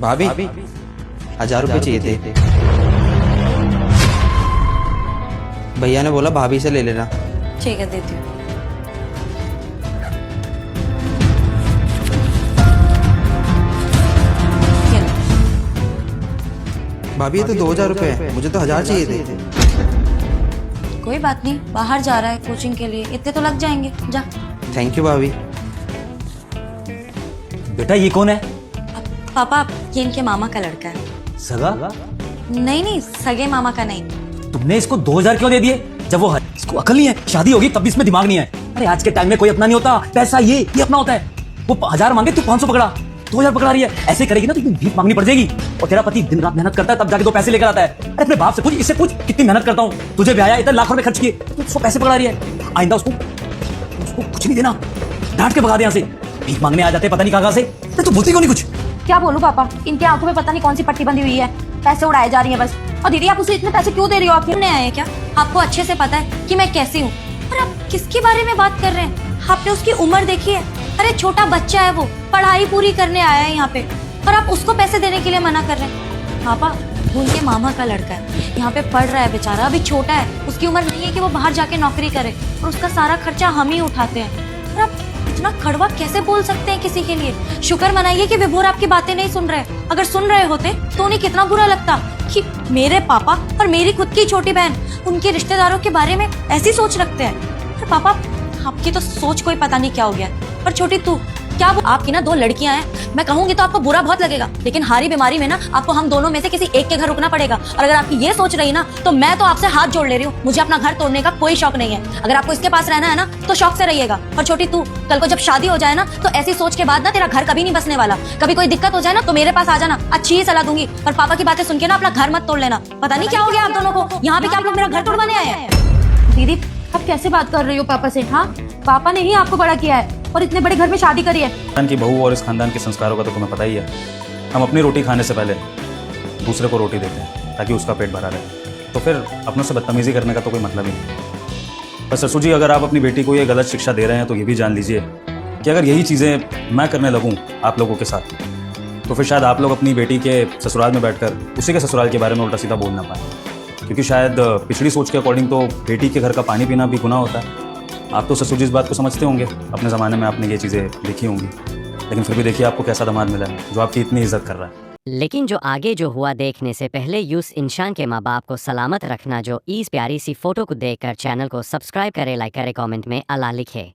भाभी 1000 रुपये चाहिए थे। भैया ने बोला भाभी से ले लेना। ठीक है, देती हूँ। ये लो। भाभी ये तो 2000 रुपये है, मुझे तो 1000 चाहिए थे। कोई बात नहीं, बाहर जा रहा है कोचिंग के लिए, इतने तो लग जाएंगे। जा। थैंक यू भाभी। बेटा ये कौन है? पापा, ये इनके मामा का लड़का है। सगा? नहीं नहीं, सगे मामा का नहीं। तुमने इसको 2000 क्यों दे दिए? जब वो इसको अकल नहीं है, शादी होगी तब भी इसमें दिमाग नहीं है। अरे आज के टाइम में कोई अपना नहीं होता, पैसा ये अपना होता है। वो 1000 मांगे तू 500 पकड़ा, 2000 पकड़ा रही है। ऐसे करेगी ना तो भीख मांगनी पड़ जाएगी। और तेरा पति दिन रात मेहनत करता है तब जाके 2 पैसे लेकर आता है। अरे अपने बाप से पूछ, इससे पूछ कितनी मेहनत करता हूँ, तुझे ब्याया, इतने लाखों रुपए खर्च किए, तू 100 पैसे पकड़ा रही है। आइंदा उसको कुछ नहीं देना, डांट के भगा दे यहाँ से। भीख मांगने आ जाते पता नहीं कहाँ से। तू बोलती क्यों नहीं कुछ? क्या बोलूं पापा, इनके आंखों में पता नहीं कौन सी पट्टी बंधी हुई है, पैसे उड़ाए जा रही हैं बस। और दीदी आप उसे इतने पैसे क्यों दे रही हो? आप क्यों आए क्या? आपको अच्छे से पता है कि मैं कैसी हूँ। और आप किसके बारे में बात कर रहे हैं? आपने उसकी उम्र देखी है? अरे छोटा बच्चा है, वो पढ़ाई पूरी करने आया है यहाँ पे, और आप उसको पैसे देने के लिए मना कर रहे हैं। पापा, वो उनके मामा का लड़का है, यहाँ पे पढ़ रहा है बेचारा, अभी छोटा है, उसकी उम्र नहीं है कि वो बाहर जाके नौकरी करे, और उसका सारा खर्चा हम ही उठाते हैं। और आप इतना कड़वा कैसे बोल सकते हैं किसी के लिए? शुक्र मनाइए कि विभोर आपकी बातें नहीं सुन रहे। अगर सुन रहे होते तो उन्हें कितना बुरा लगता कि मेरे पापा और मेरी खुद की छोटी बहन उनके रिश्तेदारों के बारे में ऐसी सोच रखते हैं। और पापा, आपकी तो सोच कोई पता नहीं क्या हो गया। और छोटी तू, क्या वो आपकी ना 2 लड़कियां हैं, मैं कहूंगी तो आपको बुरा बहुत लगेगा, लेकिन हारी बीमारी में ना आपको हम दोनों में से किसी एक के घर रुकना पड़ेगा। और अगर आपकी ये सोच रही ना तो मैं तो आपसे हाथ जोड़ ले रही हूँ। मुझे अपना घर तोड़ने का कोई शौक नहीं है। अगर आपको इसके पास रहना है ना तो शौक से रहिएगा। और छोटी तू, कल को जब शादी हो जाए ना तो ऐसी सोच के बाद ना तेरा घर कभी नहीं बसने वाला। कभी कोई दिक्कत हो जाए ना तो मेरे पास आ जाना, अच्छी ही सलाह दूंगी। पर पापा की बातें सुन के ना अपना घर मत तोड़ लेना। पता नहीं क्या हो गया आप दोनों को, यहाँ पे क्या आप लोग मेरा घर तोड़वाने आए हैं? दीदी आप कैसे बात कर रही हो पापा से? हाँ, पापा ने ही आपको बड़ा किया है और इतने बड़े घर में शादी करी है। खानदान की बहू और इस खानदान के संस्कारों का तो तुम्हें पता ही है। हम अपनी रोटी खाने से पहले दूसरे को रोटी देते हैं ताकि उसका पेट भरा रहे। तो फिर अपनों से बदतमीजी करने का तो कोई मतलब ही नहीं। पर ससुर जी, अगर आप अपनी बेटी को ये गलत शिक्षा दे रहे हैं तो ये भी जान लीजिए कि अगर यही चीज़ें मैं करने लगूँ आप लोगों के साथ, तो फिर शायद आप लोग अपनी बेटी के ससुराल में बैठकर उसी के ससुराल के बारे में उल्टा सीधा बोल ना पाए। क्योंकि शायद पिछड़ी सोच के अकॉर्डिंग तो बेटी के घर का पानी पीना भी गुनाह होता है। आप तो ससुर जी इस बात को समझते होंगे, अपने ज़माने में आपने ये चीज़ें देखी होंगी, लेकिन फिर भी देखिए आपको कैसा दामाद मिला है जो आपकी इतनी इज्जत कर रहा है। लेकिन जो आगे जो हुआ देखने से पहले यूस इंशान के माँ बाप को सलामत रखना। जो इस प्यारी सी फोटो को देखकर चैनल को सब्सक्राइब करे, लाइक करे, कमेंट में अल्लाह लिखे।